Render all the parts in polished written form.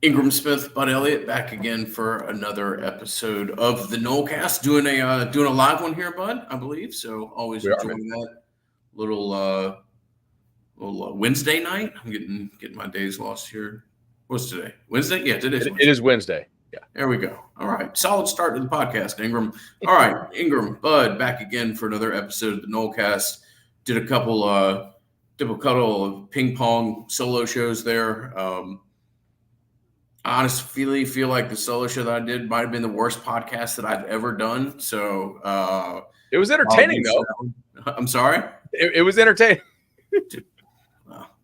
Ingram Smith, Bud Elliott, back again for another episode of the Nolecast. Doing a live one here, Bud, I believe. So always enjoying that little Wednesday night. I'm getting my days lost here. What's today? Wednesday? Yeah, today's Wednesday. It is Wednesday. Yeah. There we go. All right. Solid start to the podcast, Ingram. All right, Ingram, Bud, back again for another episode of the Nolecast. Did a couple of ping pong solo shows there. I honestly feel like the solo show that I did might have been the worst podcast that I've ever done. So it was entertaining, though. I'm sorry? It was entertaining.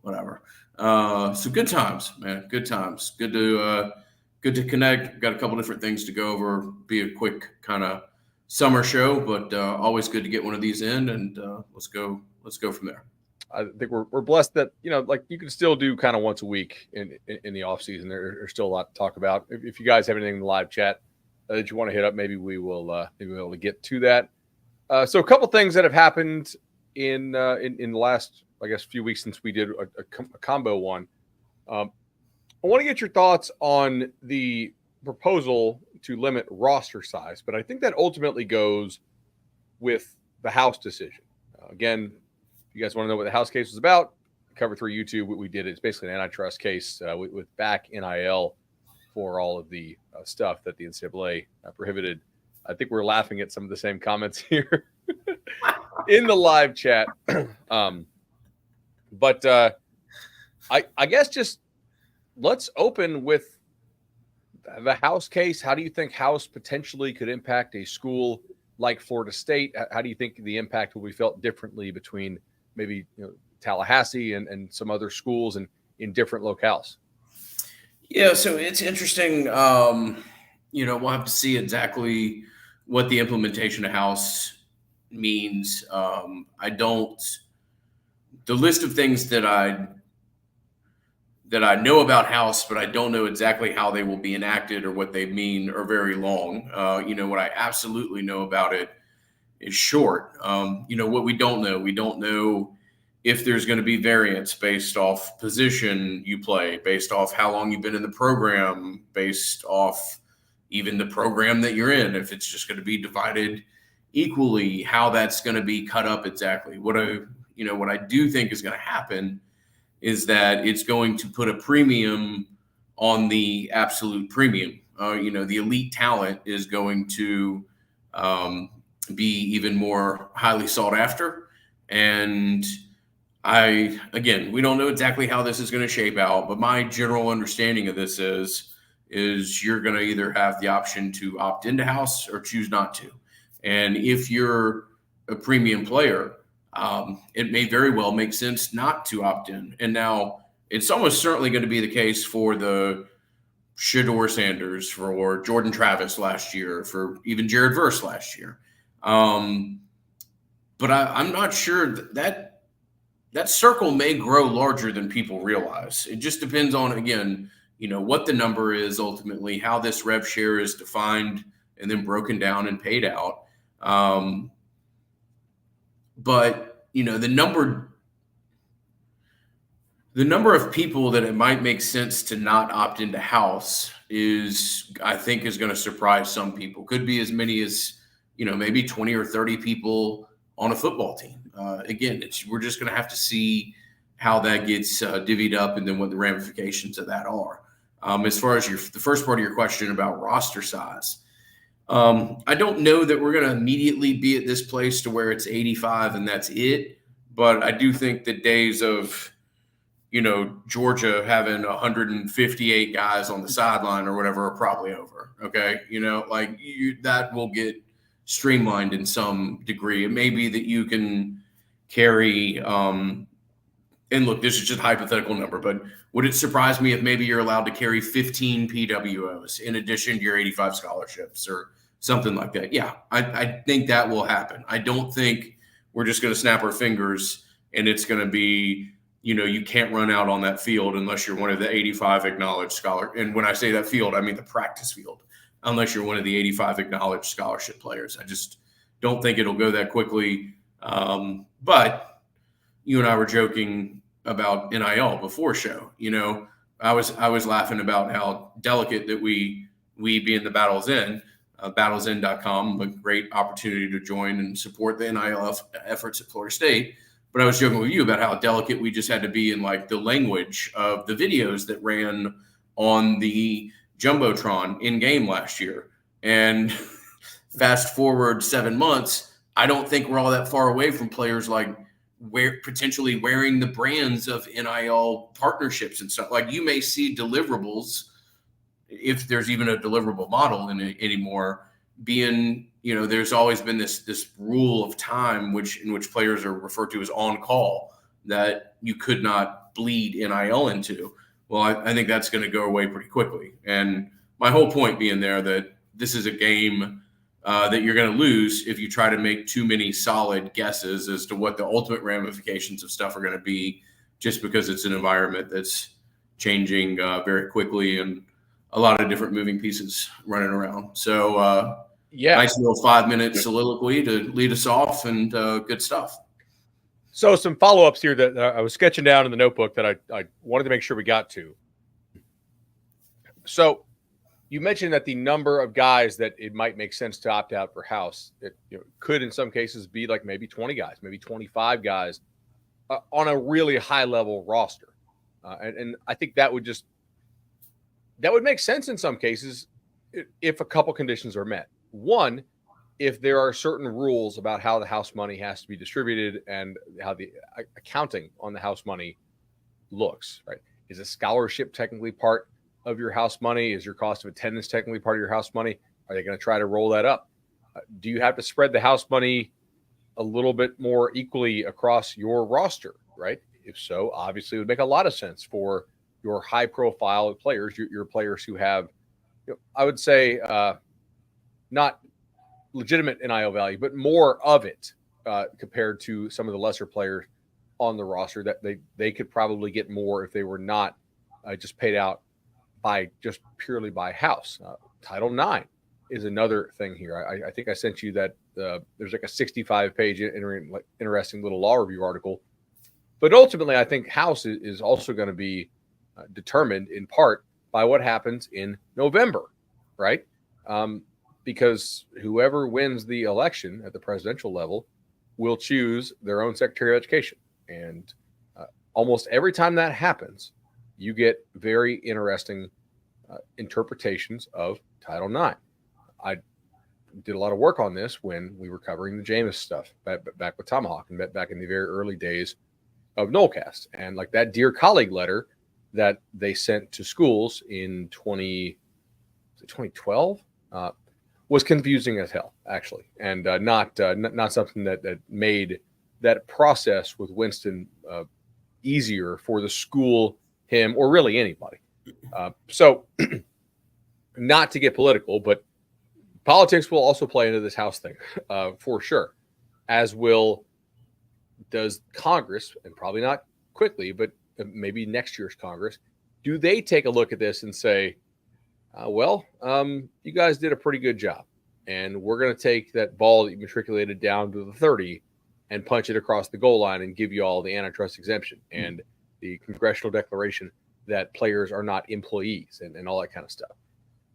Whatever. So good times, man. Good times. Good to connect. Got a couple different things to go over. Be a quick kind of summer show, but always good to get one of these in, and let's go from there. I think we're blessed that, like you can still do kind of once a week in the off season. There's still a lot to talk about. If you guys have anything in the live chat that you want to hit up, maybe we will be able to get to that. So a couple things that have happened in the last, I guess, few weeks since we did a combo one. I want to get your thoughts on the proposal to limit roster size, but I think that ultimately goes with the House decision. Again, if you guys want to know what the House case was about, cover through YouTube. What we did, it's basically an antitrust case with back NIL for all of the stuff that the NCAA prohibited. I think we're laughing at some of the same comments here in the live chat. But I guess just let's open with the House case. How do you think House potentially could impact a school like Florida State? How do you think the impact will be felt differently between maybe Tallahassee and some other schools and in different locales? Yeah, so it's interesting. We'll have to see exactly what the implementation of House means. The list of things that I know about House, but I don't know exactly how they will be enacted or what they mean, are very long. What I absolutely know about it is short. What we don't know if there's going to be variance based off position you play, based off how long you've been in the program, based off even the program that you're in, if it's just going to be divided equally, how that's going to be cut up exactly. What I do think is going to happen is that it's going to put a premium on the absolute premium. The elite talent is going to be even more highly sought after. And we don't know exactly how this is going to shape out, but my general understanding of this is you're going to either have the option to opt into House or choose not to. And if you're a premium player, it may very well make sense not to opt in. And now it's almost certainly going to be the case for the Shedeur Sanders, for Jordan Travis last year, for even Jared Verse last year. But I'm not sure that circle may grow larger than people realize. It just depends on, again, what the number is ultimately, how this rev share is defined and then broken down and paid out. But the number of people that it might make sense to not opt into House I think is going to surprise some people. Could be as many as, maybe 20 or 30 people on a football team. Again, we're just going to have to see how that gets divvied up and then what the ramifications of that are. As far as the first part of your question about roster size, I don't know that we're going to immediately be at this place to where it's 85 and that's it. But I do think the days of, Georgia having 158 guys on the sideline or whatever are probably over. Okay. That will get streamlined in some degree. It may be that you can carry, and look, this is just a hypothetical number, but would it surprise me if maybe you're allowed to carry 15 PWOs in addition to your 85 scholarships or something like that? Yeah, I think that will happen. I don't think we're just going to snap our fingers and it's going to be, you can't run out on that field unless you're one of the 85 acknowledged scholar. And when I say that field, I mean the practice field, unless you're one of the 85 acknowledged scholarship players. I just don't think it'll go that quickly. But you and I were joking about NIL before show. I was laughing about how delicate that we being the battlesend.com, a great opportunity to join and support the NIL efforts at Florida State. But I was joking with you about how delicate we just had to be in like the language of the videos that ran on the Jumbotron in game last year. And fast forward 7 months, I don't think we're all that far away from players like potentially wearing the brands of NIL partnerships and stuff. Like you may see deliverables, if there's even a deliverable model in it anymore, being, there's always been this rule of time in which players are referred to as on call that you could not bleed NIL into. Well, I think that's going to go away pretty quickly. And my whole point being there that this is a game that you're going to lose if you try to make too many solid guesses as to what the ultimate ramifications of stuff are going to be, just because it's an environment that's changing very quickly and a lot of different moving pieces running around. So nice little 5-minute soliloquy to lead us off, and good stuff. So some follow-ups here that I was sketching down in the notebook that I wanted to make sure we got to. So you mentioned that the number of guys that it might make sense to opt out for house, it could in some cases be like maybe 20 guys, maybe 25 guys on a really high-level roster. And I think that would make sense in some cases if a couple conditions are met. One, if there are certain rules about how the house money has to be distributed and how the accounting on the house money looks, right? Is a scholarship technically part of your house money? Is your cost of attendance technically part of your house money? Are they going to try to roll that up? Do you have to spread the house money a little bit more equally across your roster, right? If so, obviously it would make a lot of sense for your high profile players, your players who have, I would say, not legitimate NIL value, but more of it compared to some of the lesser players on the roster, that they could probably get more if they were not just paid out purely by house. Title IX is another thing here. I think I sent you that there's like a 65-page interesting little law review article. But ultimately, I think house is also going to be determined in part by what happens in November, right? Because whoever wins the election at the presidential level will choose their own Secretary of Education. And almost every time that happens, you get very interesting interpretations of Title IX. I did a lot of work on this when we were covering the Jameis stuff back with Tomahawk and back in the very early days of Nolecast. And like that Dear Colleague letter that they sent to schools in 2012 was confusing as hell, actually, and not something that made that process with Winston easier for the school, him, or really anybody. So not to get political, but politics will also play into this house thing for sure, as does Congress, and probably not quickly, but maybe next year's Congress. Do they take a look at this and say, you guys did a pretty good job, and we're going to take that ball that you matriculated down to the 30 and punch it across the goal line and give you all the antitrust exemption and the congressional declaration that players are not employees and all that kind of stuff.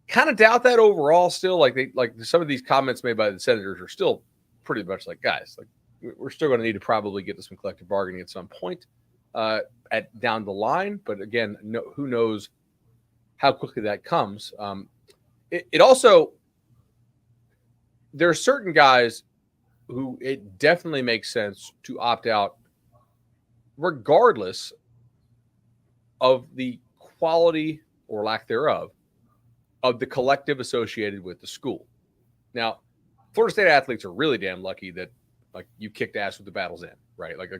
Kind of doubt that overall still. Like some of these comments made by the senators are still pretty much like, guys, like we're still going to need to probably get to some collective bargaining at some point down the line. But again, who knows how quickly that comes. It also, there are certain guys who it definitely makes sense to opt out regardless of the quality or lack thereof of the collective associated with the school. Now, Florida State athletes are really damn lucky that like you kicked ass with the Battle's End, right? Like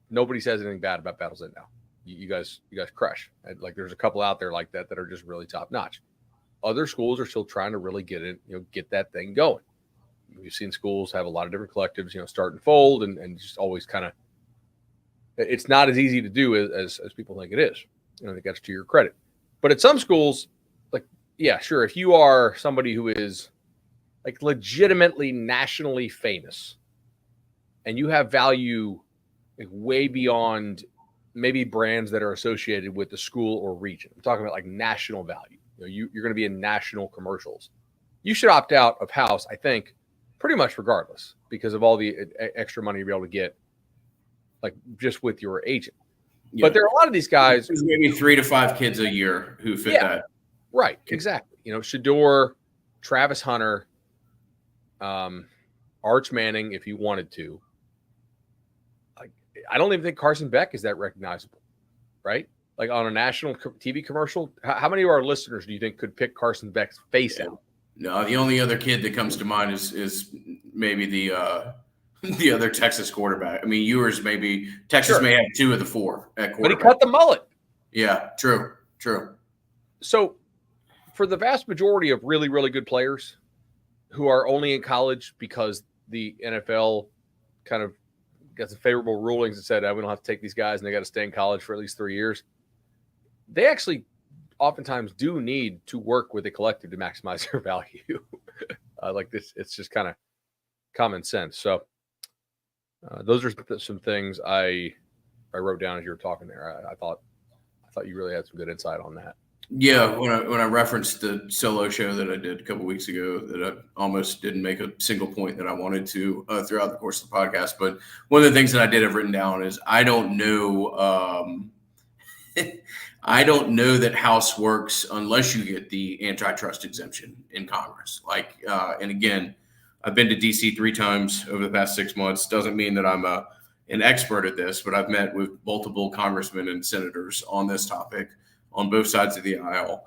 nobody says anything bad about Battle's End now. You guys crush. Like there's a couple out there like that are just really top notch. Other schools are still trying to really get that thing going. We've seen schools have a lot of different collectives, start and fold, and just always kind of. It's not as easy to do as people think it is. I think that's to your credit. But at some schools, like, yeah, sure, if you are somebody who is like legitimately nationally famous and you have value like way beyond maybe brands that are associated with the school or region. I'm talking about like national value. You're going to be in national commercials. You should opt out of house, I think, pretty much regardless, because of all the extra money you'll be able to get, like just with your agent. Yeah. But there are a lot of these guys. There's maybe 3 to 5 kids a year who fit that. Right, exactly. Shador, Travis Hunter, Arch Manning, if you wanted to. I don't even think Carson Beck is that recognizable, right? Like on a national TV commercial, how many of our listeners do you think could pick Carson Beck's face out? No, the only other kid that comes to mind is maybe the other Texas quarterback. I mean, Ewers maybe Texas may have 2 of the 4 at quarterback. But he cut the mullet. Yeah, true. So for the vast majority of really, really good players who are only in college because the NFL kind of got some favorable rulings that said, we don't have to take these guys and they got to stay in college for at least 3 years. They actually oftentimes do need to work with a collective to maximize their value. Like this, it's just kind of common sense. So those are some things I wrote down as you were talking there. I thought you really had some good insight on that. Yeah, when I referenced the solo show that I did a couple weeks ago, that I almost didn't make a single point that I wanted to throughout the course of the podcast. But one of the things that I did have written down is I don't know I don't know that House works unless you get the antitrust exemption in Congress. Like, and again, I've been to DC 3 times over the past 6 months. Doesn't mean that I'm an expert at this, but I've met with multiple congressmen and senators on this topic on both sides of the aisle.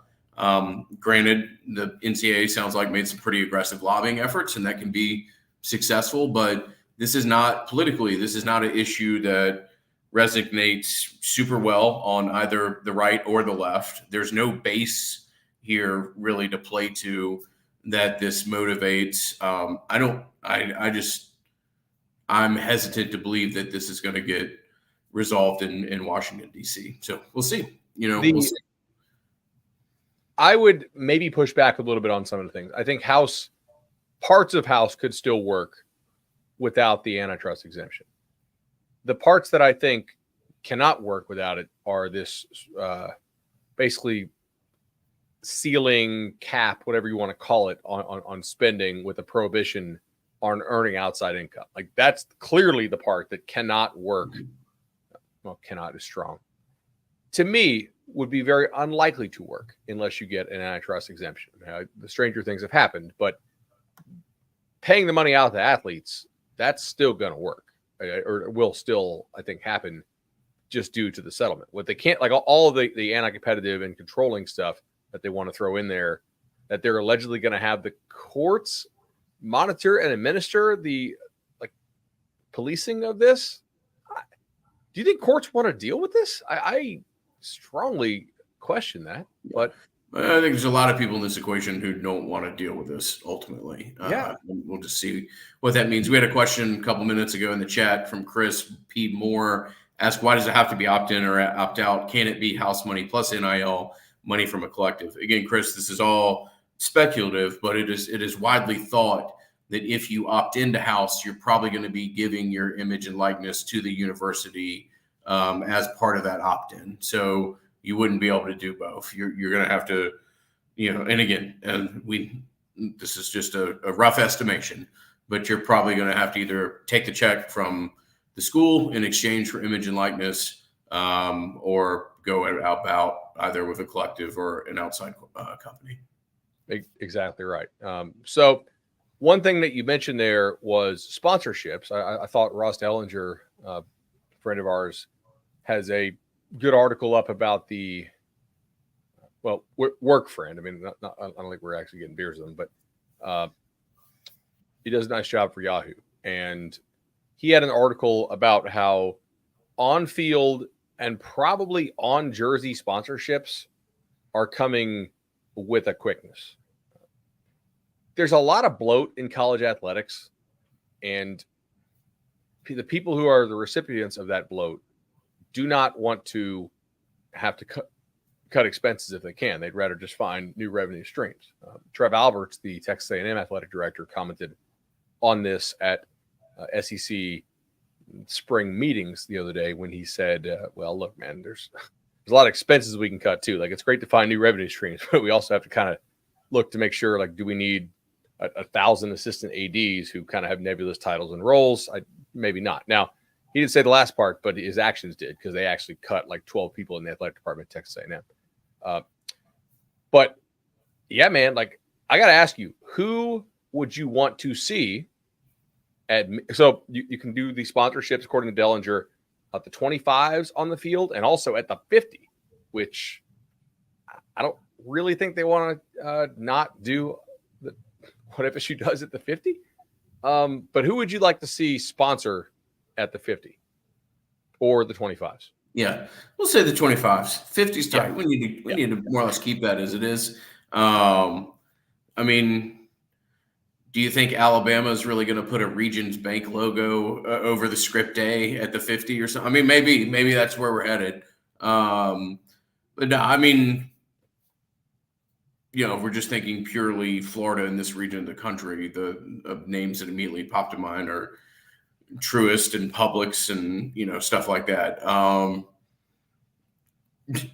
Granted, the NCAA sounds like made some pretty aggressive lobbying efforts, and that can be successful, but this is not politically, this is not an issue that resonates super well on either the right or the left. There's no base here really to play to that this motivates. I'm hesitant to believe that this is going to get resolved in Washington, D.C. So we'll see. We'll see. I would maybe push back a little bit on some of the things. I think parts of House could still work without the antitrust exemption. The parts that I think cannot work without it are this basically ceiling cap, whatever you want to call it, on spending with a prohibition on earning outside income. Like that's clearly the part that cannot work. Well, cannot is strong. To me, would be very unlikely to work unless you get an antitrust exemption. The stranger things have happened, but paying the money out to athletes, that's still going to work, or will still, I think, happen just due to the settlement. What they can't, like all of the anti-competitive and controlling stuff that they want to throw in there, that they're allegedly going to have the courts monitor and administer the policing of this. Do you think courts want to deal with this? I strongly question that, but I think there's a lot of people in this equation who don't want to deal with this ultimately. We'll just see what that means. We had a question a couple minutes ago in the chat from Chris P. Moore, asked, why does it have to be opt-in or opt-out? Can it be house money plus NIL money from a collective? Again, Chris, this is all speculative, but it is widely thought that if you opt into house, you're probably going to be giving your image and likeness to the university as part of that opt-in. So you wouldn't be able to do both. You're going to have to, and again, this is just a rough estimation, but you're probably going to have to either take the check from the school in exchange for image and likeness, or go out either with a collective or an outside company. Exactly right. So one thing that you mentioned there was sponsorships. I thought Ross Dellinger, a friend of ours, has a good article up about the work friend. I mean, I don't think we're actually getting beers with him, but he does a nice job for Yahoo. And he had an article about how on-field and probably on-jersey sponsorships are coming with a quickness. There's a lot of bloat in college athletics, and the people who are the recipients of that bloat do not want to have to cut expenses if they can. They'd rather just find new revenue streams. Trev Alberts, the Texas A&M athletic director, commented on this at SEC spring meetings the other day when he said, well, look, man, there's a lot of expenses we can cut too. Like, it's great to find new revenue streams, but we also have to kind of look to make sure, like, do we need 1,000 assistant ADs who kind of have nebulous titles and roles? Maybe not. Now, he didn't say the last part, but his actions did, because they actually cut like 12 people in the athletic department of Texas A&M. But yeah, man, like, I got to ask you, who would you want to see so you can do the sponsorships according to Dellinger at the 25s on the field and also at the 50, which I don't really think they want to not do what FSU does at the 50. But who would you like to see sponsor at the 50 or the 25s? Yeah, we'll say the 25s. 50's tight. Yeah. We need to more or less keep that as it is. I mean, do you think Alabama is really going to put a Regions Bank logo over the script A at the 50 or something? I mean, maybe that's where we're headed. But no, I mean, if we're just thinking purely Florida in this region of the country, the names that immediately pop to mind are Truist and Publix and, stuff like that.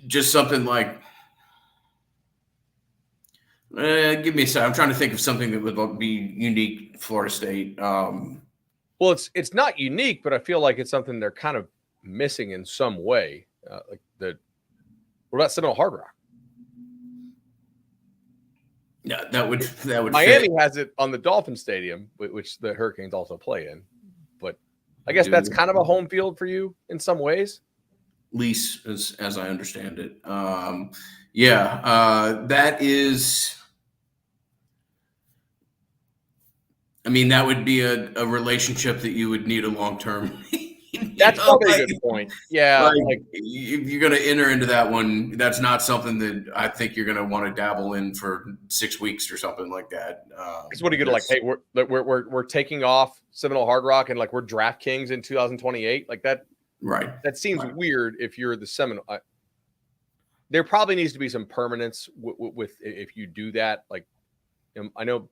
Just something like, give me a second. I'm trying to think of something that would be unique Florida State. Well, it's not unique, but I feel like it's something they're kind of missing in some way. What about Seminole Hard Rock? Yeah, that would Miami fit. has it on the Dolphin Stadium, which the Hurricanes also play in. But I guess that's kind of a home field for you in some ways. Lease, as I understand it. That is. I mean, that would be a relationship that you would need a long term. That's probably a good point. Yeah. If you're going to enter into that one, that's not something that I think you're going to want to dabble in for 6 weeks or something like that. Because what are you going to hey, we're taking off Seminole Hard Rock and like we're DraftKings in 2028 like that. Right. That seems weird if you're the Seminole. There probably needs to be some permanence with if you do that. Like, I know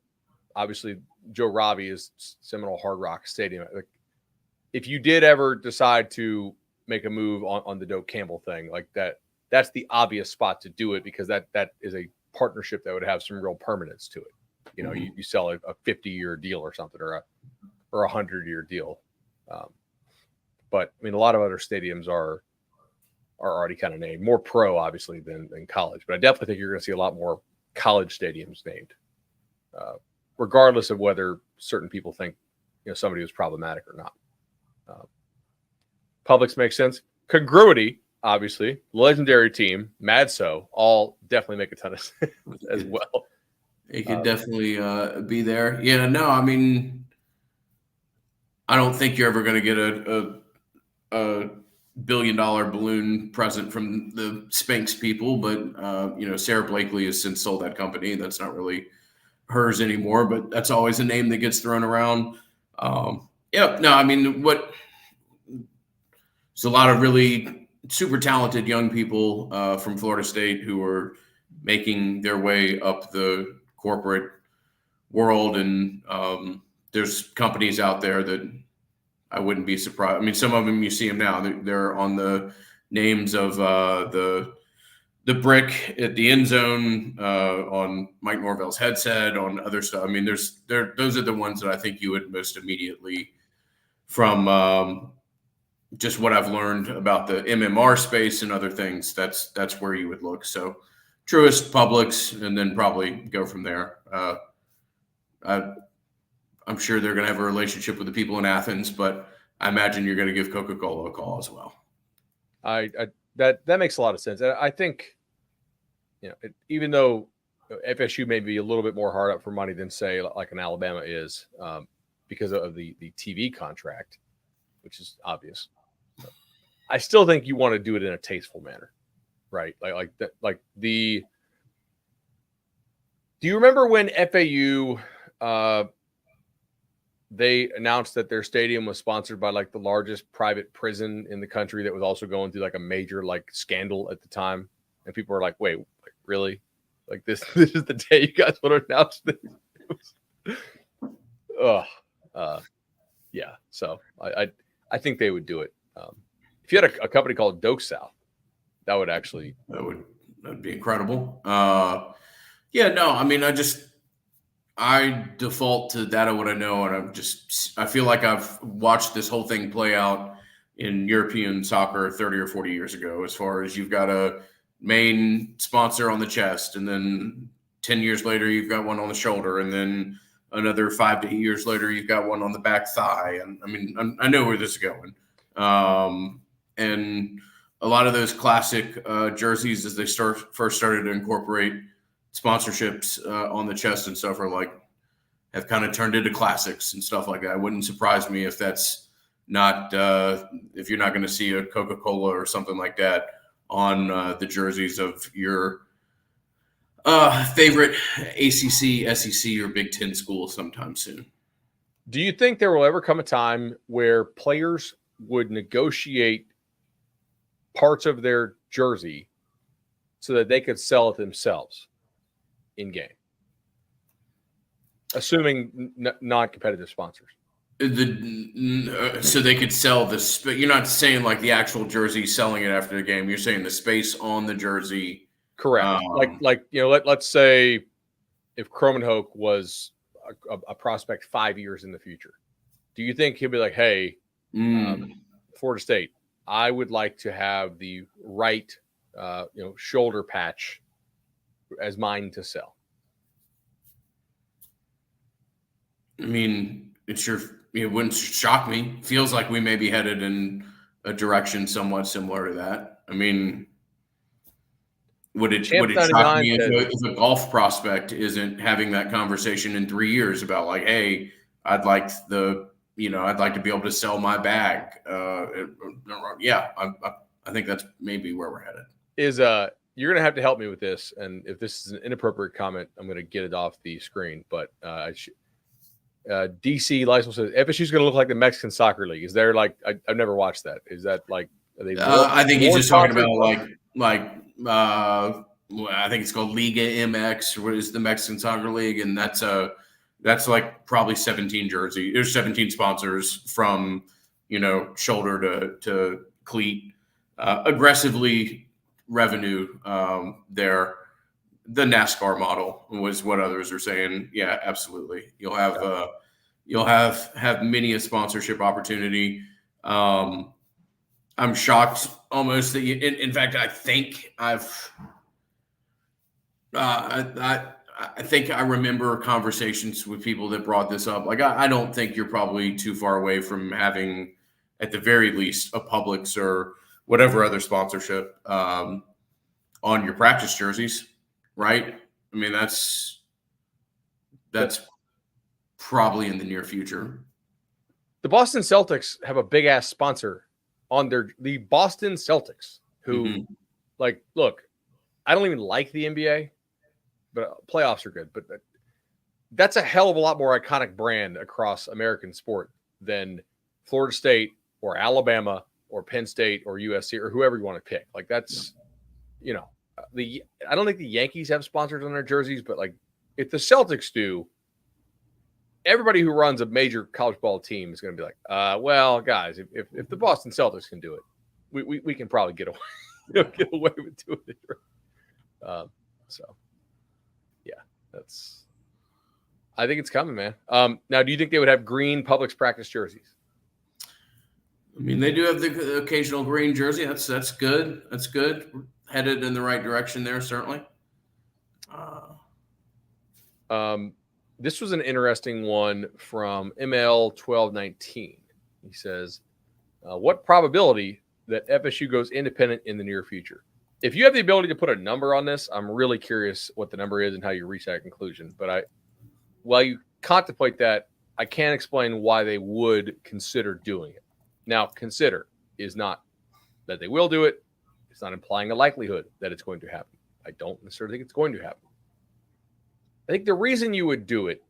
obviously Joe Robbie is Seminole Hard Rock Stadium. Like, if you did ever decide to make a move on the Doak Campbell thing, like that's the obvious spot to do it, because that is a partnership that would have some real permanence to it. You sell a 50-year deal or something, or a 100-year deal. But I mean, a lot of other stadiums are already kind of named more pro, obviously, than college. But I definitely think you're going to see a lot more college stadiums named, regardless of whether certain people think somebody was problematic or not. Publix makes sense. Congruity, obviously, legendary team, Madso, all definitely make a ton of sense as well. It could definitely be there. Yeah, no, I mean, I don't think you're ever going to get a $1 billion balloon present from the Spanx people, but Sarah Blakely has since sold that company. That's not really hers anymore, but that's always a name that gets thrown around. I mean, there's a lot of really super talented young people from Florida State who are making their way up the corporate world, and there's companies out there that I wouldn't be surprised. I mean, some of them you see them now; they're on the names of the brick at the end zone, on Mike Norvell's headset, on other stuff. I mean, those are the ones that I think you would most immediately, from just what I've learned about the MMR space and other things, that's where you would look. So Truist, Publix, and then probably go from there. I'm sure they're going to have a relationship with the people in Athens, but I imagine you're going to give Coca-Cola a call as well. That makes a lot of sense. I think, even though FSU may be a little bit more hard up for money than, say, like an Alabama is, because of the TV contract, which is obvious, I still think you want to do it in a tasteful manner, right? Do you remember when FAU they announced that their stadium was sponsored by like the largest private prison in the country that was also going through like a major like scandal at the time, and people were like, "Wait, really? Like this is the day you guys want to announce this?" Yeah. So I think they would do it. If you had a company called Doak South, that would be incredible. Yeah, no, I mean, I default to that of what I know, and I feel like I've watched this whole thing play out in European soccer 30 or 40 years ago, as far as you've got a main sponsor on the chest, and then 10 years later, you've got one on the shoulder, and then another 5 to 8 years later, you've got one on the back thigh. And I mean, I know where this is going. And a lot of those classic jerseys, as they first started to incorporate sponsorships on the chest and stuff, have kind of turned into classics and stuff like that. It wouldn't surprise me if that's not if you're not going to see a Coca-Cola or something like that on the jerseys of your favorite ACC, SEC, or Big Ten school sometime soon. Do you think there will ever come a time where players would negotiate parts of their jersey so that they could sell it themselves in game, assuming non-competitive sponsors? So they could sell this, but you're not saying like the actual jersey selling it after the game. You're saying the space on the jersey. Correct. Let's say if Kromenhoek was a prospect 5 years in the future, do you think he'll be like, hey, Florida State, I would like to have the right, shoulder patch as mine to sell? I mean, it wouldn't shock me. Feels like we may be headed in a direction somewhat similar to that. I mean, would it shock me if a golf prospect isn't having that conversation in 3 years about like, hey, I'd like to be able to sell my bag. I think that's maybe where we're headed. You're going to have to help me with this. And if this is an inappropriate comment, I'm going to get it off the screen. But DC Lysel says FSU is going to look like the Mexican Soccer League. Is there I've never watched that. Is that like? Are they I think he's just talking about I think it's called Liga MX, or what is the Mexican Soccer League, and that's like probably 17 jerseys. There's 17 sponsors from shoulder to cleat, aggressively revenue there. The NASCAR model was what others are saying. Yeah, absolutely. You'll have many a sponsorship opportunity. I'm shocked almost that in fact, I think I think I remember conversations with people that brought this up. Like, I don't think you're probably too far away from having, at the very least, a Publix or whatever other sponsorship on your practice jerseys. Right? I mean, that's probably in the near future. The Boston Celtics have a big ass sponsor on the Boston Celtics, who look, I don't even like the NBA, but playoffs are good. But that's a hell of a lot more iconic brand across American sport than Florida State or Alabama or Penn State or USC or whoever you want to pick. Like, that's, I don't think the Yankees have sponsors on their jerseys, but like if the Celtics do, everybody who runs a major college ball team is going to be like, well, guys, if the Boston Celtics can do it, we can probably get away with doing it. So, yeah, I think it's coming, man. Now, do you think they would have green Publix practice jerseys? I mean, they do have the occasional green jersey. That's good. That's good. We're headed in the right direction there, certainly. This was an interesting one from ML1219. He says, what probability that FSU goes independent in the near future? If you have the ability to put a number on this, I'm really curious what the number is and how you reach that conclusion. But while you contemplate that, I can't explain why they would consider doing it. Now, consider is not that they will do it. It's not implying a likelihood that it's going to happen. I don't necessarily think it's going to happen. I think the reason you would do it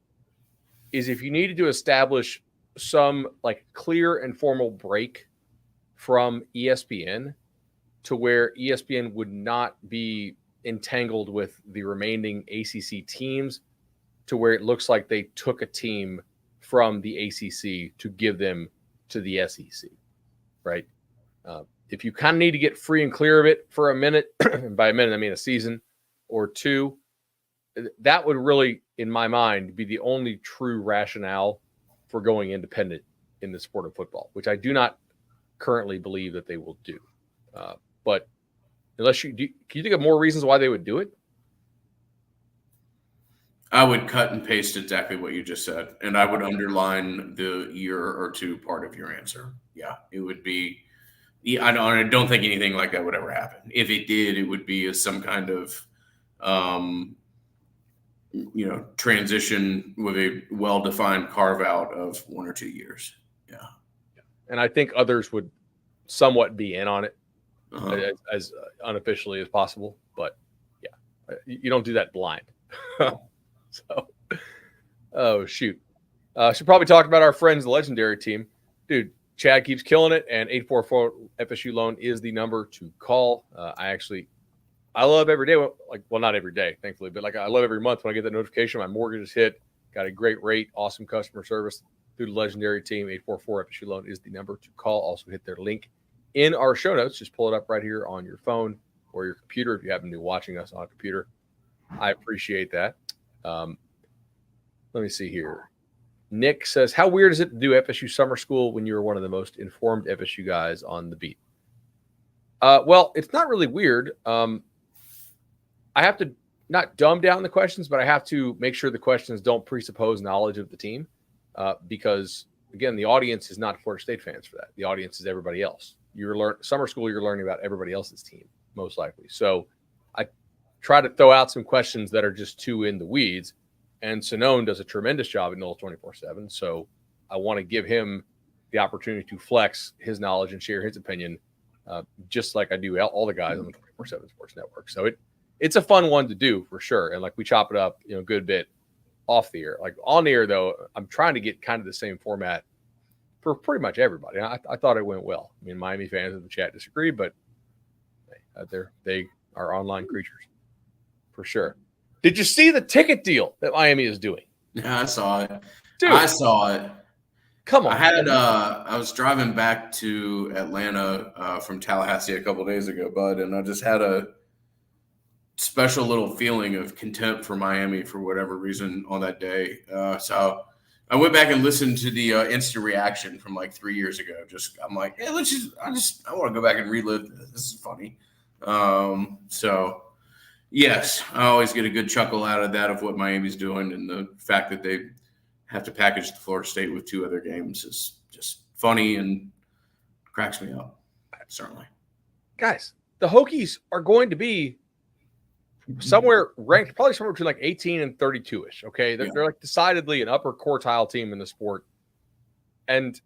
is if you needed to establish some like clear and formal break from ESPN to where ESPN would not be entangled with the remaining ACC teams, to where it looks like they took a team from the ACC to give them to the SEC. right? If you kind of need to get free and clear of it for a minute, and by a minute I mean a season or two, that would really, in my mind, be the only true rationale for going independent in the sport of football, which I do not currently believe that they will do. But unless can you think of more reasons why they would do it? I would cut and paste exactly what you just said, and I would underline the year or two part of your answer. Yeah, it would be. I don't think anything like that would ever happen. If it did, it would be as some kind of, transition with a well-defined carve-out of 1 or 2 years. Yeah, and I think others would somewhat be in on it as unofficially as possible. But yeah, you don't do that blind. So, oh shoot, should probably talk about our friends, the Legendary team, dude. Chad keeps killing it, and 844 FSU loan is the number to call. I love every day, not every day, thankfully, but I love every month when I get that notification. My mortgage is hit, got a great rate, awesome customer service through the Legendary team. 844 FSU loan is the number to call. Also hit their link in our show notes. Just pull it up right here on your phone or your computer if you happen to be watching us on a computer. I appreciate that. Let me see here. Nick says, how weird is it to do FSU summer school when you're one of the most informed FSU guys on the beat? Well, it's not really weird. I have to not dumb down the questions, but I have to make sure the questions don't presuppose knowledge of the team because, again, the audience is not Florida State fans for that. The audience is everybody else. Summer school, you're learning about everybody else's team, most likely. So I try to throw out some questions that are just too in the weeds. And Sonone does a tremendous job at Knowles 24/7. So I want to give him the opportunity to flex his knowledge and share his opinion, just like I do all the guys on the 24/7 Sports Network. So it's a fun one to do for sure. And we chop it up, a good bit off the air. On the air, though, I'm trying to get kind of the same format for pretty much everybody. I thought it went well. I mean, Miami fans in the chat disagree, but they are online creatures for sure. Did you see the ticket deal that Miami is doing? Yeah, I saw it. Dude, I saw it. Come on. I was driving back to Atlanta from Tallahassee a couple days ago, bud, and I just had a special little feeling of contempt for Miami for whatever reason on that day. So I went back and listened to the instant reaction from 3 years ago. I'm like, hey, I want to go back and relive this. This is funny. So yes, I always get a good chuckle out of that, of what Miami's doing, and the fact that they have to package the Florida State with 2 other games is just funny and cracks me up, certainly. Guys, the Hokies are going to be somewhere ranked, probably somewhere between 18 and 32-ish, okay? They're decidedly an upper quartile team in the sport. And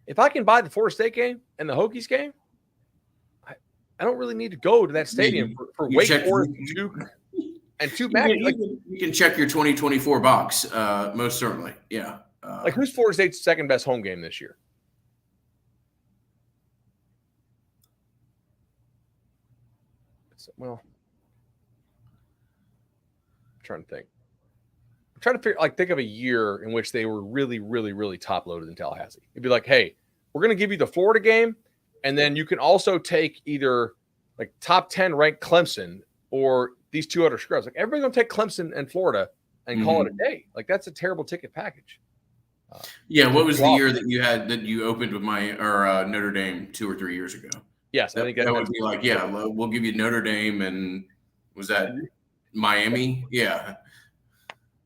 if I can buy the Florida State game and the Hokies game, I don't really need to go to that stadium for Wake Forest, Duke, and 2 matches. You can check your 2024 box, most certainly. Yeah. Who's Florida State's second best home game this year? Well, I'm trying to think. I'm trying to think of a year in which they were really, really, really top loaded in Tallahassee. It'd be like, hey, we're going to give you the Florida game, and then you can also take either top 10 ranked Clemson or these 2 other scrubs. Everybody's going to take Clemson and Florida and call it a day. That's a terrible ticket package. What was the year that you opened with Notre Dame 2 or 3 years ago? Yes, I think that would be we'll give you Notre Dame, and was that Miami? Yeah.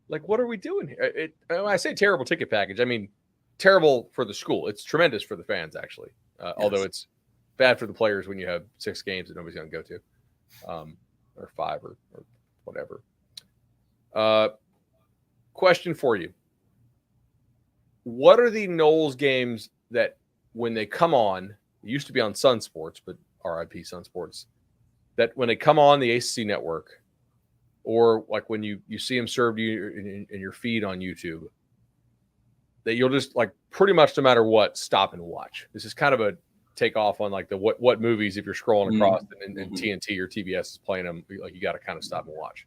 What are we doing here? When I say terrible ticket package, I mean terrible for the school. It's tremendous for the fans, actually. Yes. Although it's bad for the players when you have 6 games that nobody's going to go to, or 5 or whatever. Question for you. What are the Knowles games that when they come on, it used to be on Sun Sports, but RIP Sun Sports, that when they come on the ACC network, or when you see them served you in your feed on YouTube, that you'll just pretty much no matter what, stop and watch? This is kind of a take off on the what movies, if you're scrolling across and TNT or TBS is playing them, you got to kind of stop and watch.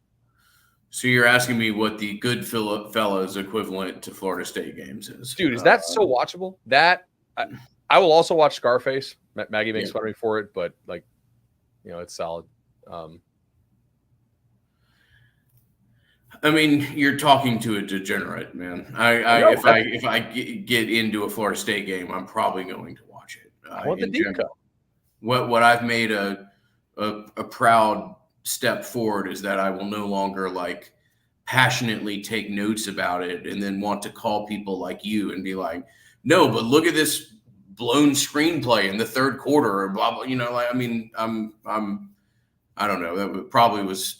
So you're asking me what the Goodfellas equivalent to Florida State games is. Dude, is that so watchable? That I will also watch Scarface. Maggie makes Yeah. fun of me for it, but like, it's solid. I mean, you're talking to a degenerate, man. No, If I get into a Florida State game, I'm probably going to watch it. I want the In deep general, cut. what I've made a proud step forward is that I will no longer like passionately take notes about it and then want to call people like you and be like, no, but look at this blown screenplay in the third quarter or blah blah. Like I mean, I don't know. That probably was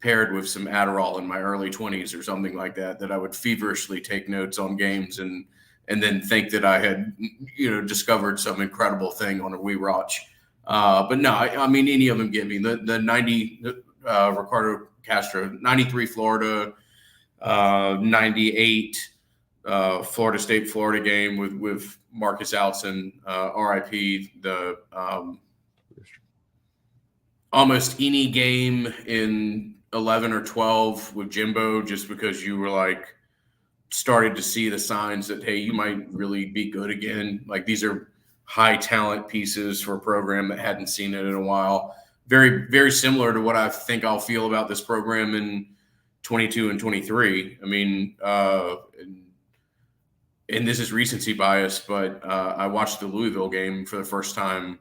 paired with some Adderall in my early 20s or something like that, that I would feverishly take notes on games and then think that I had, discovered some incredible thing on a rewatch. But no, I mean, any of them give me the 90, Ricardo Castro, 93 Florida, 98 Florida State, Florida game with Marcus Outson, RIP, the almost any game in 11 or 12 with Jimbo, just because you were like started to see the signs that, hey, you might really be good again. Like these are high talent pieces for a program that hadn't seen it in a while. Very, very similar to what I think I'll feel about this program in 22 and 23. I mean, and this is recency bias, but I watched the Louisville game for the first time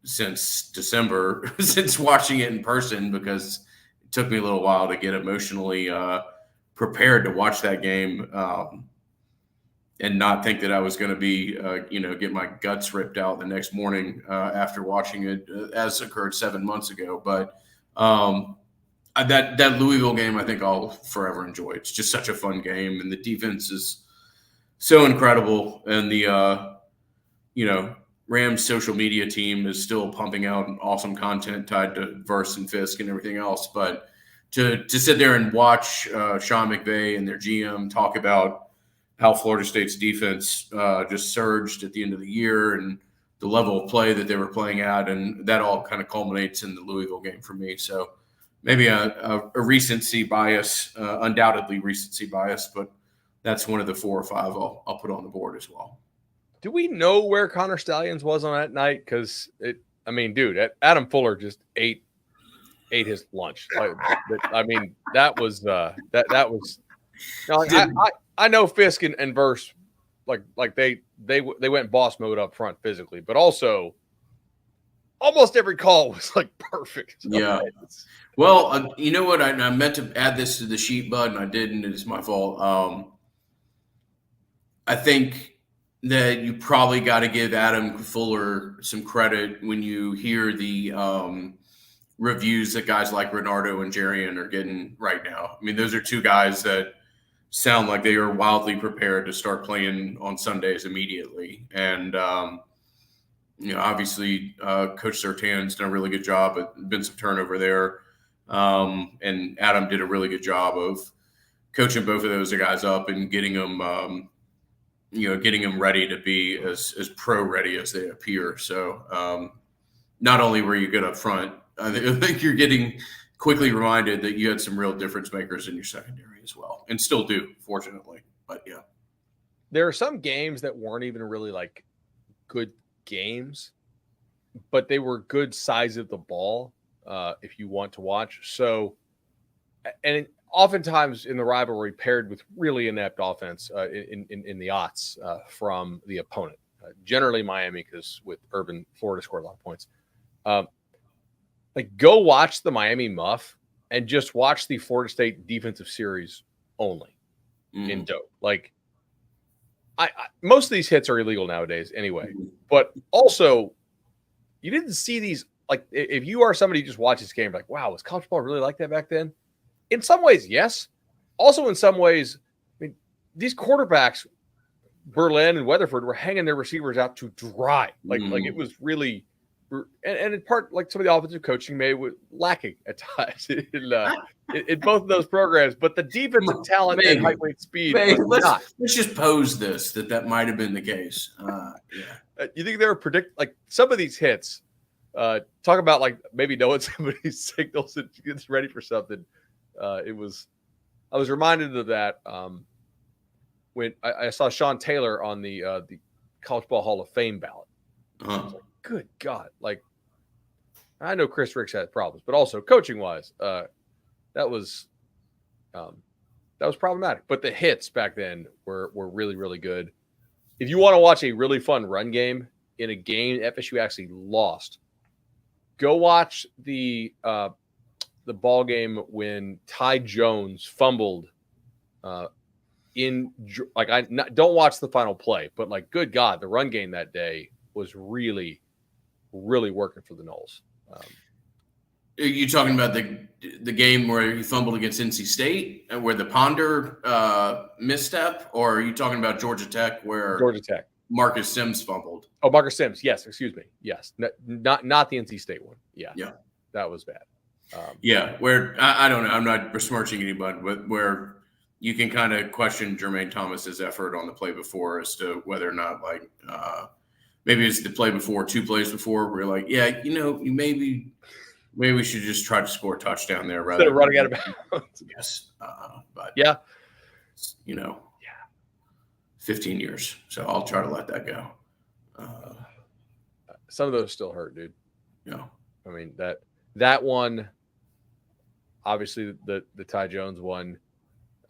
since December, since watching it in person, because it took me a little while to get emotionally prepared to watch that game and not think that I was going to be, get my guts ripped out the next morning after watching it, as occurred 7 months ago. But that Louisville game, I think I'll forever enjoy. It's just such a fun game, and the defense is so incredible, and the Rams social media team is still pumping out awesome content tied to Verse and Fisk and everything else. But to sit there and watch Sean McVay and their GM talk about how Florida State's defense just surged at the end of the year and the level of play that they were playing at, and that all kind of culminates in the Louisville game for me. So maybe a recency bias, undoubtedly recency bias, but that's one of the 4 or 5 I'll put on the board as well. Do we know where Connor Stallions was on that night? Because dude, Adam Fuller just ate his lunch. I mean, that was that was. I know Fisk and Verse, like they went boss mode up front physically, but also almost every call was like perfect. So yeah. Well, you know what? I meant to add this to the sheet, bud, and I didn't. It's my fault. I think that you probably got to give Adam Fuller some credit when you hear the reviews that guys like Renardo and Jarian are getting right now. I mean, those are 2 guys that sound like they are wildly prepared to start playing on Sundays immediately. And, obviously Coach Surtan's done a really good job. There's been some turnover there. And Adam did a really good job of coaching both of those guys up and getting them, getting them ready to be as pro ready as they appear. So not only were you good up front, I think you're getting quickly reminded that you had some real difference makers in your secondary as well, and still do, fortunately. But yeah, there are some games that weren't even really like good games, but they were good size of the ball if you want to watch. So, and oftentimes in the rivalry paired with really inept offense in the aughts from the opponent. Generally Miami, because with Urban, Florida scored a lot of points. Like go watch the Miami Muff and just watch the Florida State defensive series only in dope. Like I most of these hits are illegal nowadays anyway, but also you didn't see these. Like if you are somebody who just watches this game, like, wow, was college football really like that back then? In some ways, yes. Also, in some ways, I mean, these quarterbacks, Berlin and Weatherford, were hanging their receivers out to dry. Like it was really, and in part, like some of the offensive coaching may was lacking at times in both of those programs. But the defensive talent and height, weight, speed. Let's just pose this that might have been the case. Yeah. You think they're like some of these hits? Talk about like maybe knowing somebody's signals and gets ready for something. I was reminded of that when I saw Sean Taylor on the College Ball Hall of Fame ballot. I was like, good God. Like, I know Chris Ricks had problems, but also coaching-wise, that was problematic. But the hits back then were really, really good. If you want to watch a really fun run game in a game FSU actually lost, go watch the ball game when Ty Jones fumbled. Don't watch the final play, but like, good God, the run game that day was really, really working for the Noles. Are you talking about the game where he fumbled against NC State, where the Ponder misstep, or are you talking about Georgia Tech, where Georgia Tech Marcus Sims fumbled? Oh, Marcus Sims. Yes, excuse me. Yes, not the NC State one. Yeah, that was bad. Where I don't know, I'm not besmirching anybody, but where you can kind of question Jermaine Thomas's effort on the play before as to whether or not, like, maybe it's the play before, 2 plays before, where you're like, maybe we should just try to score a touchdown there rather than running out of bounds. Yes, but 15 years, so I'll try to let that go. Some of those still hurt, dude. Yeah, I mean that one. Obviously, the Ty Jones one.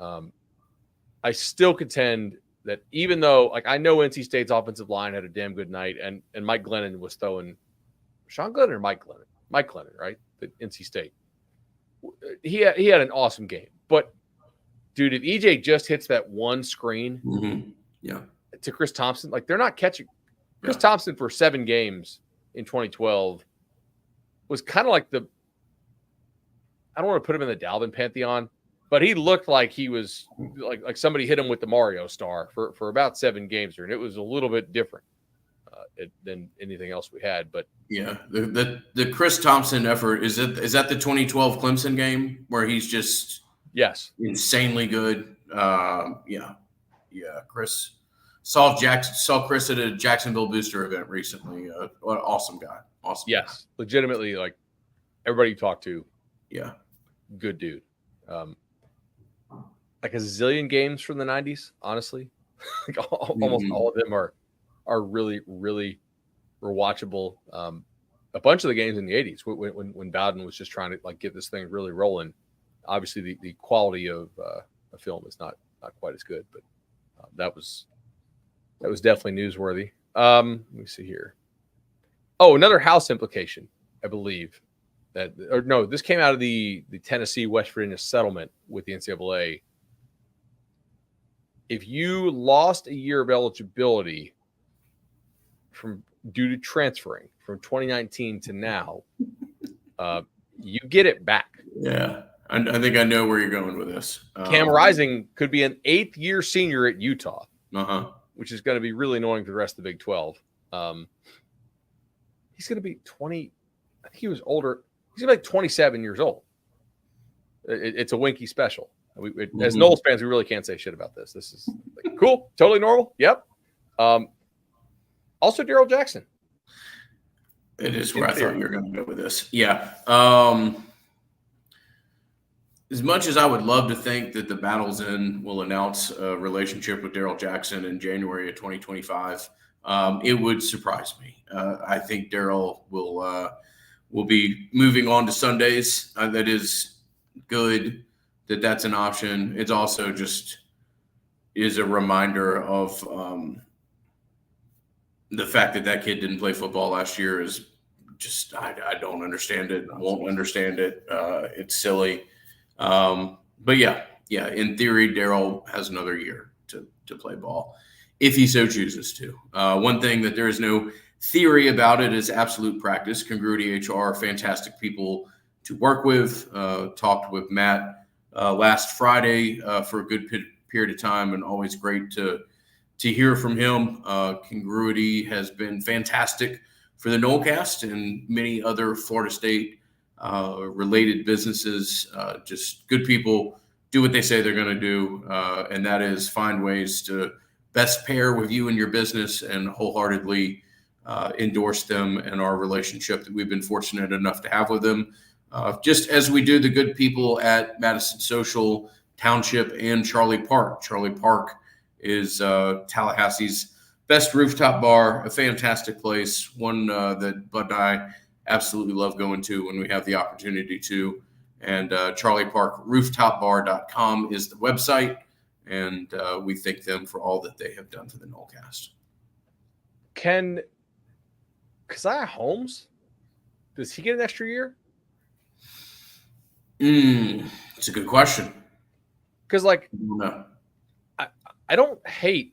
I still contend that even though, like, I know NC State's offensive line had a damn good night, and Mike Glennon was throwing Sean Glennon or Mike Glennon? Mike Glennon, right? The NC State. He had an awesome game. But, dude, if EJ just hits that one screen to Chris Thompson, like, they're not catching. Chris Thompson for 7 games in 2012 was kind of like I don't want to put him in the Dalvin pantheon, but he looked like he was like somebody hit him with the Mario star for about 7 games there, and it was a little bit different than anything else we had. But the Chris Thompson effort, is that the 2012 Clemson game where he's just insanely good? Chris saw Chris at a Jacksonville Booster event recently. Awesome guy. Awesome. Yes, guy. Legitimately, like, everybody you talk to. Yeah. Good dude. Like a zillion games from the 90s, honestly. Like almost all of them are really, really rewatchable. A bunch of the games in the 80s when Bowden was just trying to, like, get this thing really rolling. Obviously, the quality of a film is not quite as good, but that was definitely newsworthy. Let me see here. Oh, another house implication, I believe. This came out of the Tennessee West Virginia settlement with the NCAA. If you lost a year of eligibility due to transferring from 2019 to now, you get it back. Yeah, I think I know where you're going with this. Cam Rising could be an 8th-year senior at Utah, which is going to be really annoying for the rest of the Big 12. He's going to be 20. I think he was older. He's like 27 years old. It's a Winky special. As Noles fans, we really can't say shit about this. This is like, cool, totally normal. Yep. Also, Daryl Jackson. It is where I thought you were going to go with this. Yeah. As much as I would love to think that the Battles Inn will announce a relationship with Daryl Jackson in January of 2025, it would surprise me. I think Daryl will be moving on to Sundays. That is good that that's an option. It's also just is a reminder of the fact that kid didn't play football last year is just, I don't understand it. I won't understand it. It's silly. But yeah, in theory, Daryl has another year to play ball if he so chooses to. One thing that there is no theory about it is absolute practice. Congruity HR, fantastic people to work with. Talked with Matt last Friday for a good period of time, and always great to hear from him. Congruity has been fantastic for the Nolecast and many other Florida State related businesses. Just good people do what they say they're going to do, and that is find ways to best pair with you and your business and wholeheartedly endorse them and our relationship that we've been fortunate enough to have with them. Just as we do the good people at Madison Social, Township, and Charlie Park. Charlie Park is Tallahassee's best rooftop bar, a fantastic place, one that Bud and I absolutely love going to when we have the opportunity to. And Charlie Park Rooftopbar.com is the website. And we thank them for all that they have done for the Nolecast. Can Keziah Holmes, does he get an extra year? It's a good question. Because, like, No. I don't hate.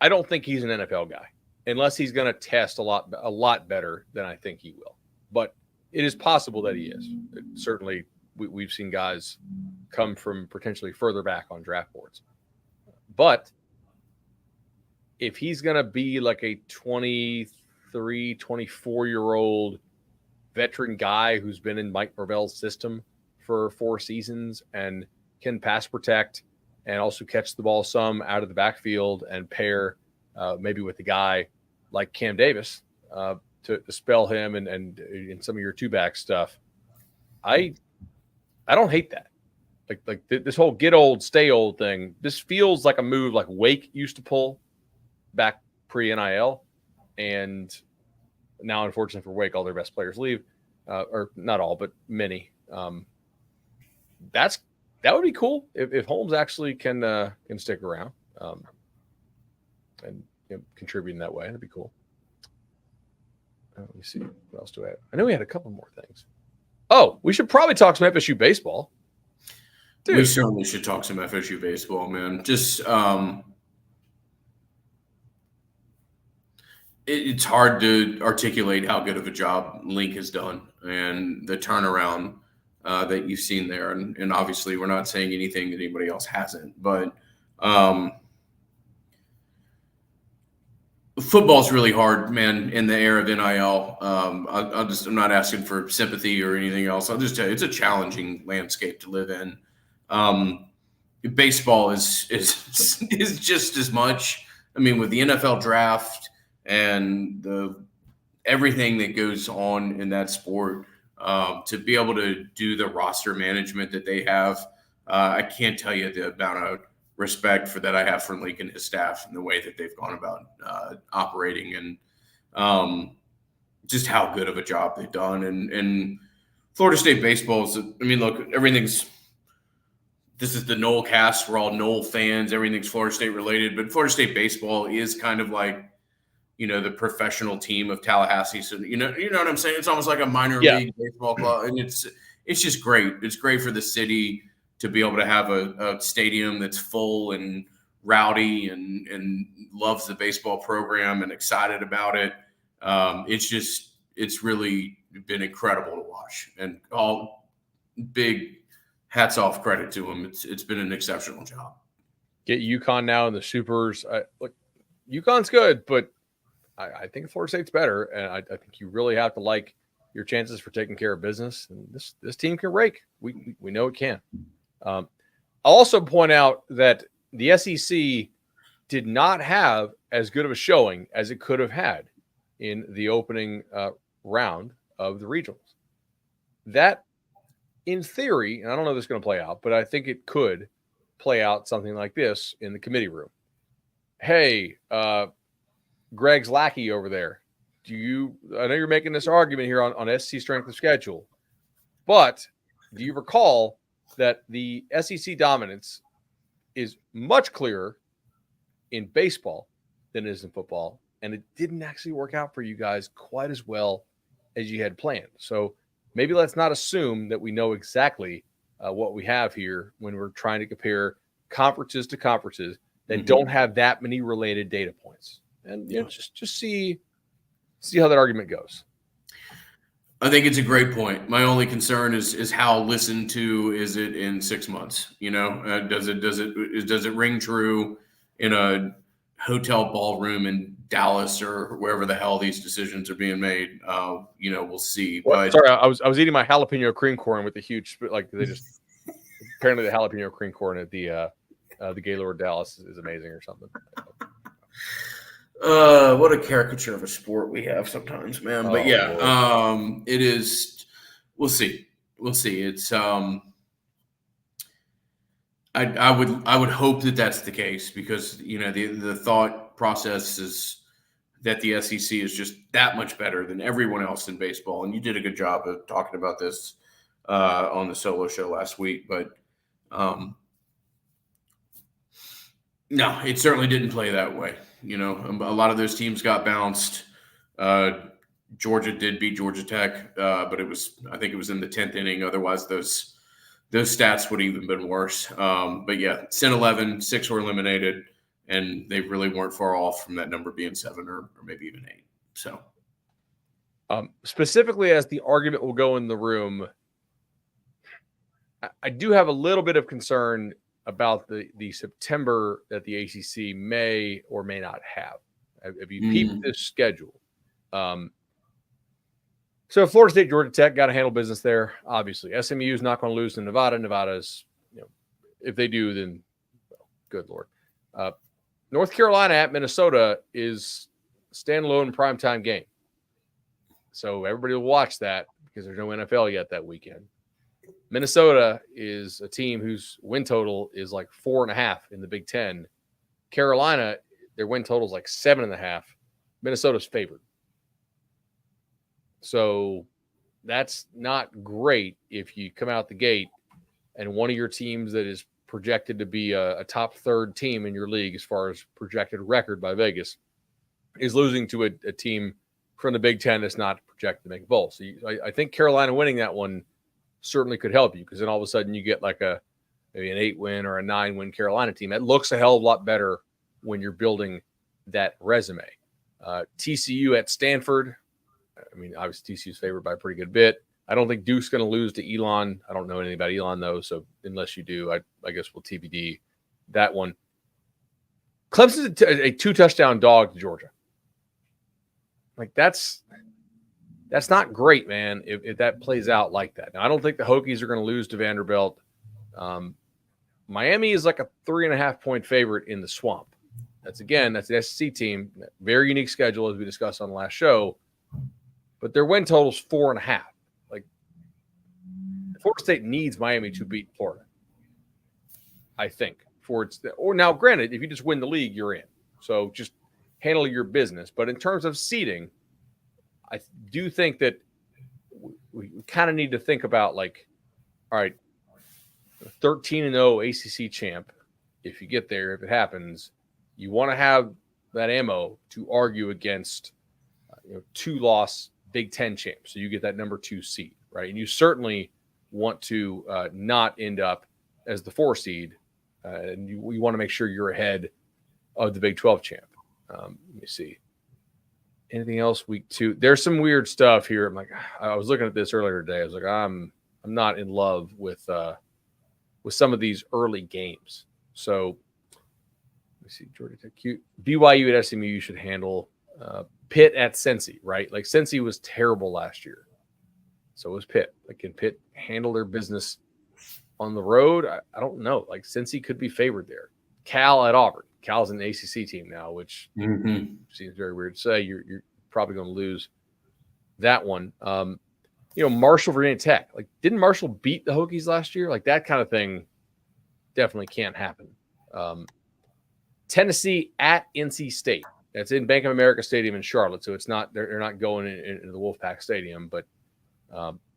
I don't think he's an NFL guy unless he's going to test a lot better than I think he will. But it is possible that he is. Certainly, we've seen guys come from potentially further back on draft boards. But if he's going to be like a 23, 24-year-old veteran guy who's been in Mike Norvell's system for 4 seasons and can pass protect and also catch the ball some out of the backfield and pair maybe with a guy like Cam Davis to spell him and in some of your 2-back stuff, I don't hate that. Like this whole get old, stay old thing. This feels like a move like Wake used to pull back pre-NIL, and now, unfortunately for Wake, all their best players leave, or not all, but many. That would be cool if Holmes actually can stick around and contribute in that way. That'd be cool. Let me see. What else do I have? I know we had a couple more things. Oh, we should probably talk some FSU baseball. Dude. We certainly should talk some FSU baseball, man. Just it's hard to articulate how good of a job Link has done and the turnaround that you've seen there. And obviously, we're not saying anything that anybody else hasn't. But football's really hard, man, in the era of NIL. I'm not asking for sympathy or anything else. I'll just tell you, it's a challenging landscape to live in. Baseball is just as much. I mean, with the NFL draft and everything that goes on in that sport, to be able to do the roster management that they have, I can't tell you the amount of respect for that I have for Link and his staff and the way that they've gone about operating and just how good of a job they've done. And Florida State baseball is, I mean, look, this is the Nolecast. We're all Nole fans. Everything's Florida State related, but Florida State baseball is kind of like, the professional team of Tallahassee. So, you know what I'm saying? It's almost like a minor league baseball club. And it's just great. It's great for the city to be able to have a stadium that's full and rowdy and loves the baseball program and excited about it. It's really been incredible to watch, and all big hats off credit to him. It's been an exceptional job. Get UConn now in the supers. Look, UConn's good, but I think Florida State's better, and I think you really have to like your chances for taking care of business. And this team can rake. We know it can. I'll also point out that the SEC did not have as good of a showing as it could have had in the opening round of the regionals. That, in theory, and I don't know if this is going to play out, but I think it could play out something like this in the committee room. Hey, Greg's lackey over there. I know you're making this argument here on SEC strength of schedule, but do you recall that the SEC dominance is much clearer in baseball than it is in football, and it didn't actually work out for you guys quite as well as you had planned. So maybe let's not assume that we know exactly what we have here when we're trying to compare conferences to conferences that don't have that many related data points. And just see how that argument goes. I think it's a great point. My only concern is how listened to is it in 6 months? Does it ring true in a hotel ballroom in Dallas or wherever the hell these decisions are being made? We'll see. Well, sorry, I was eating my jalapeno cream corn with the huge they just apparently the jalapeno cream corn at the Gaylord Dallas is amazing or something. What a caricature of a sport we have sometimes, man. But it is. We'll see. It's I would hope that that's the case because the thought process is that the SEC is just that much better than everyone else in baseball. And you did a good job of talking about this on the solo show last week. But no, it certainly didn't play that way. You know, a lot of those teams got bounced. Georgia did beat Georgia Tech, but I think it was in the 10th inning. Otherwise, those stats would have even been worse. But yeah, 10-11, 6 were eliminated, and they really weren't far off from that number being 7 or maybe even 8. So, specifically as the argument will go in the room, I do have a little bit of concern about the September that the ACC may or may not have. If you peep this schedule, so Florida State, Georgia Tech got to handle business there. Obviously, SMU is not going to lose to Nevada. Nevada's, if they do, then good Lord. North Carolina at Minnesota is standalone primetime game. So everybody will watch that because there's no NFL yet that weekend. Minnesota is a team whose win total is like 4.5 in the Big Ten. Carolina, their win total is like 7.5. Minnesota's favored. So that's not great if you come out the gate and one of your teams that is projected to be a top third team in your league as far as projected record by Vegas is losing to a team from the Big Ten that's not projected to make a bowl. So I think Carolina winning that one certainly could help you because then all of a sudden you get like maybe an 8-win or a 9-win Carolina team. That looks a hell of a lot better when you're building that resume. TCU at Stanford. I mean, obviously TCU's favored by a pretty good bit. I don't think Duke's going to lose to Elon. I don't know anything about Elon, though, so unless you do, I guess we'll TBD that one. Clemson's a 2-touchdown dog to Georgia. Like, that's not great, man, if that plays out like that. Now, I don't think the Hokies are going to lose to Vanderbilt. Miami is like a 3.5-point favorite in the Swamp. That's an SEC team. Very unique schedule, as we discussed on the last show. But their win total is 4.5. Like, Florida State needs Miami to beat Florida, I think. Or now, granted, if you just win the league, you're in. So just handle your business. But in terms of seeding, I do think that we kind of need to think about, like, all right, 13-0 ACC champ, if you get there, if it happens, you want to have that ammo to argue against 2-loss Big Ten champs. So you get that number 2 seed, right? And you certainly want to not end up as the 4 seed. And you want to make sure you're ahead of the Big 12 champ. Let me see. Anything else week 2? There's some weird stuff here. I'm like, I was looking at this earlier today. I was like, I'm not in love with some of these early games. So let me see. Georgia Tech, BYU at SMU you should handle. Pitt at Cincy, right? Like, Cincy was terrible last year. So was Pitt. Like, can Pitt handle their business on the road? I don't know. Like, Cincy could be favored there. Cal at Auburn. Cal's an ACC team now, which seems very weird to say. You're probably going to lose that one. Marshall, Virginia Tech. Like, didn't Marshall beat the Hokies last year? Like, that kind of thing definitely can't happen. Tennessee at NC State. That's in Bank of America Stadium in Charlotte, so it's not they're not going into the Wolfpack Stadium, but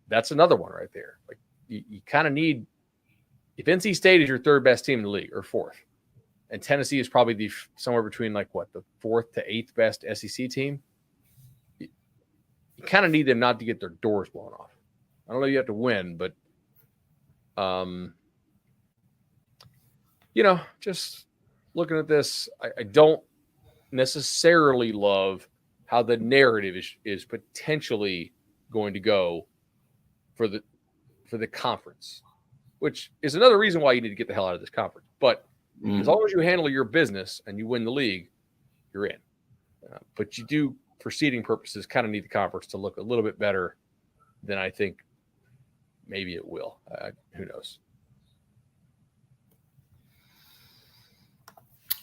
that's another one right there. Like, you kind of need, if NC State is your 3rd best team in the league or 4th, and Tennessee is probably somewhere between the 4th to 8th best SEC team, you kind of need them not to get their doors blown off. I don't know if you have to win, but just looking at this, I don't necessarily love how the narrative is potentially going to go for the conference, which is another reason why you need to get the hell out of this conference. But as long as you handle your business and you win the league, you're in. But you do, for seeding purposes, kind of need the conference to look a little bit better than I think maybe it will. Who knows?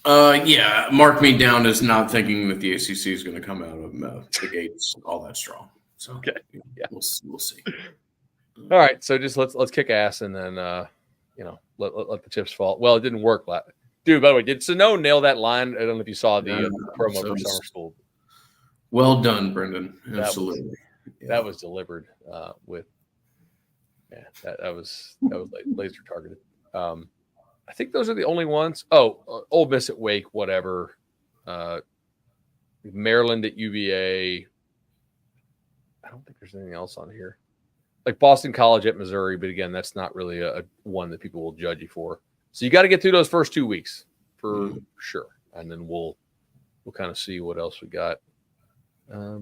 Yeah, mark me down as not thinking that the ACC is going to come out of the gates all that strong. So okay, yeah, we'll see. All right, so just let's kick ass and then let the chips fall. Well, it didn't work. Dude, by the way, did Sano nail that line? I don't know if you saw the promo for Summer School. Well done, Brendan. Absolutely. That was delivered with. Yeah, that was laser targeted. I think those are the only ones. Oh, Ole Miss at Wake, whatever. Maryland at UVA. I don't think there's anything else on here. Like Boston College at Missouri, but again, that's not really a one that people will judge you for. So you got to get through those first 2 weeks for sure, and then we'll kind of see what else we got. I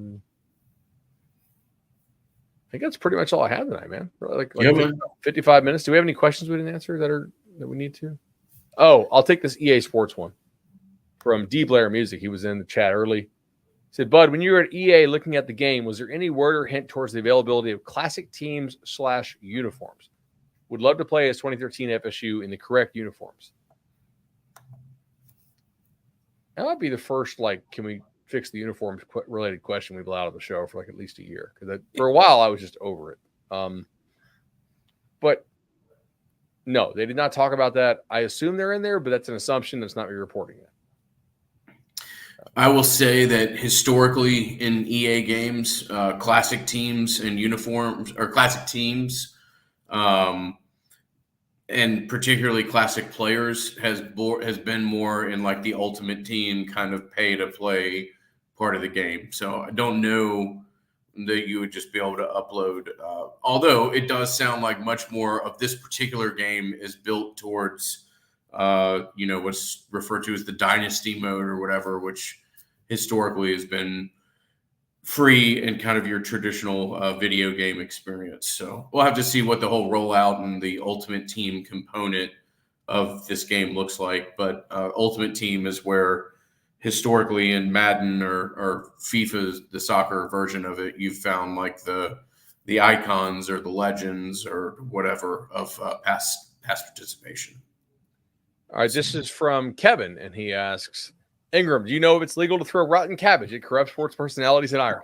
think that's pretty much all I have tonight, man. Like 55 minutes. Do we have any questions we didn't answer that we need to? Oh, I'll take this EA Sports one from D Blair Music. He was in the chat early. He said, Bud, when you were at EA looking at the game, was there any word or hint towards the availability of classic teams / uniforms? Would love to play as 2013 FSU in the correct uniforms. That might be the first, can we fix the uniforms related question we've allowed on the show for at least a year? Because for a while I was just over it. But no, they did not talk about that. I assume they're in there, but that's an assumption. That's not me reporting it. I will say that historically in EA games, classic teams and uniforms, or classic teams, and particularly classic players, has been more in the ultimate team kind of pay to play part of the game. So I don't know that you would just be able to upload. Although it does sound like much more of this particular game is built towards what's referred to as the dynasty mode or whatever, which historically has been free and kind of your traditional video game experience. So we'll have to see what the whole rollout and the ultimate team component of this game looks like. But ultimate team is where historically in Madden or FIFA, the soccer version of it, you've found the icons or the legends or whatever of past participation. All right, this is from Kevin, and he asks, Ingram, do you know if it's legal to throw rotten cabbage at corrupt sports personalities in Ireland?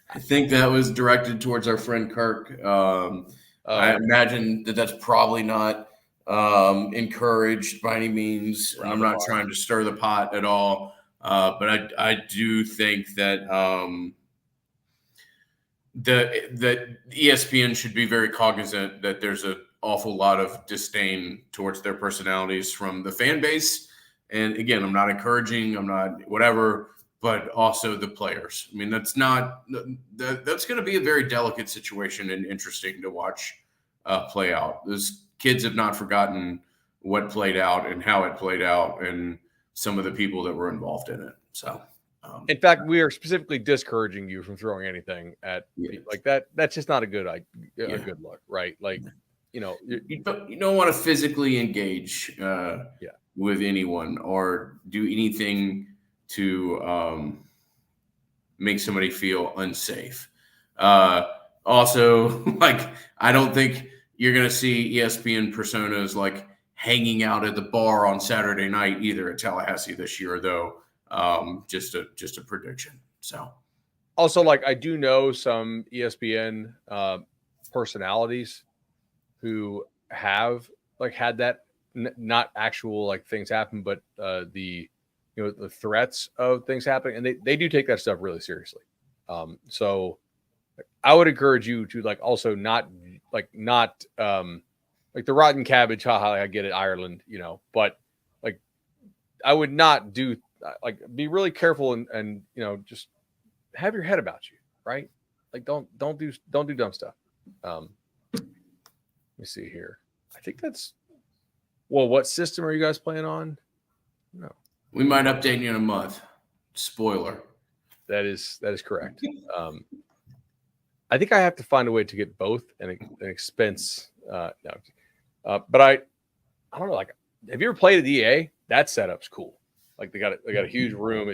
I think that was directed towards our friend Kirk. I imagine that's probably not encouraged by any means. I'm not trying to stir the pot at all. But I do think that that ESPN should be very cognizant that there's an awful lot of disdain towards their personalities from the fan base. And again, I'm not encouraging, I'm not whatever, but also the players. I mean, that's going to be a very delicate situation and interesting to watch play out. Those kids have not forgotten what played out and how it played out and some of the people that were involved in it. So, in fact, we are specifically discouraging you from throwing anything at that. That's just not a good look, right? You don't want to physically engage with anyone or do anything to make somebody feel unsafe. Also, I don't think you're going to see ESPN personas hanging out at the bar on Saturday night either at Tallahassee this year, though. Just a prediction. So, also, I do know some ESPN personalities who have had that. Not actual things happen, but the threats of things happening, and they do take that stuff really seriously. So I would encourage you to also not the rotten cabbage. Haha, I get it, Ireland, but I would not do be really careful and just have your head about you, right? Don't do dumb stuff. Let me see here. I think that's. Well, what system are you guys playing on? No. We might update you in a month. Spoiler. That is correct. I think I have to find a way to get both an expense. No. But I don't know. Have you ever played at EA? That setup's cool. They got a huge room.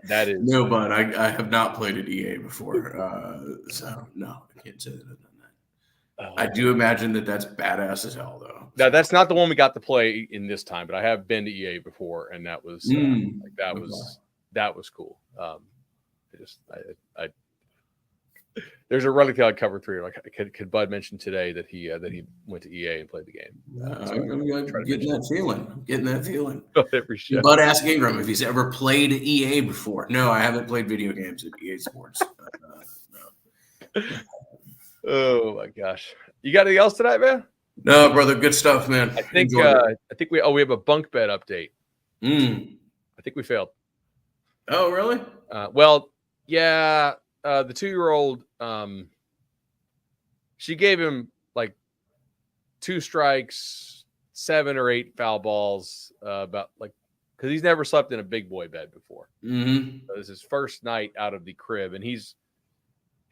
That is no, but I have not played at EA before. So no, I can't say that I've done that. I do imagine that's badass as hell, though. Now, that's not the one we got to play in this time, but I have been to EA before, and that was that was cool. There's a Relic Cloud cover 3. Like, could Bud mention today that he went to EA and played the game? I'm getting that feeling. I'm getting that feeling. Every show. Bud asked Ingram if he's ever played EA before. No, I haven't played video games at EA Sports. No. Oh my gosh! You got anything else tonight, man? No, brother. Good stuff, man. I think we have a bunk bed update. I think we failed. Oh, really? Well, yeah. The 2-year-old, she gave him like 2 strikes, 7 or 8 foul balls, because he's never slept in a big boy bed before. Mm-hmm. So this is his first night out of the crib, and he's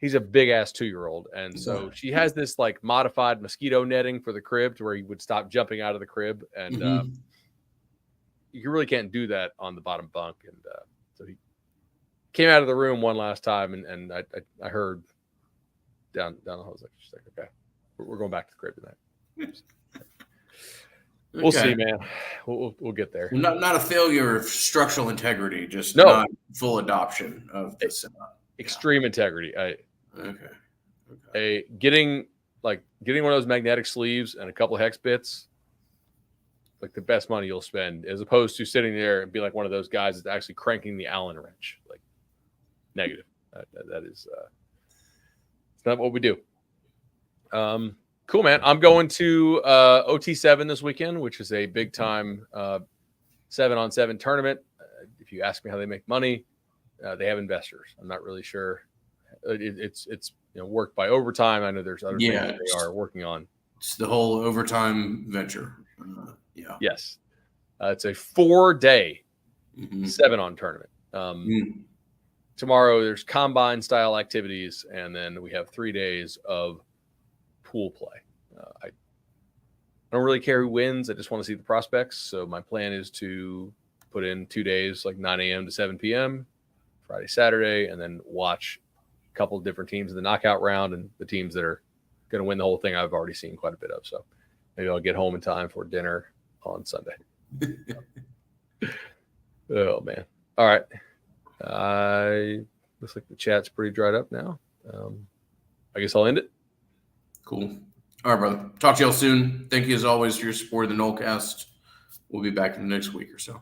a big ass 2-year-old, and so she has this like modified mosquito netting for the crib to where he would stop jumping out of the crib, and you really can't do that on the bottom bunk, and so he came out of the room one last time, and I heard down the hall. She's like, okay, we're going back to the crib tonight. We'll see, man. We'll get there. Not a failure of structural integrity, just not full adoption of this. Extreme integrity. Okay. Getting one of those magnetic sleeves and a couple of hex bits, like the best money you'll spend, as opposed to sitting there and be like one of those guys that's actually cranking the Allen wrench. Like, negative. That is it's not what we do. Cool, man. I'm going to OT7 this weekend, which is a big time 7-on-7 tournament. If you ask me how they make money, they have investors. I'm not really sure. It's worked by overtime. I know there's other things that they are working on. It's the whole overtime venture. Yes. It's a 4-day 7-on tournament. Tomorrow there's combine style activities, and then we have 3 days of pool play. I don't really care who wins. I just want to see the prospects. So my plan is to put in 2 days, like 9 a.m. to 7 p.m. Friday, Saturday, and then watch a couple of different teams in the knockout round, and the teams that are going to win the whole thing I've already seen quite a bit of. So maybe I'll get home in time for dinner on Sunday. Oh, man. All right. Looks like the chat's pretty dried up now. I guess I'll end it. Cool. All right, brother. Talk to y'all soon. Thank you as always for your support of the Nolecast. We'll be back in the next week or so.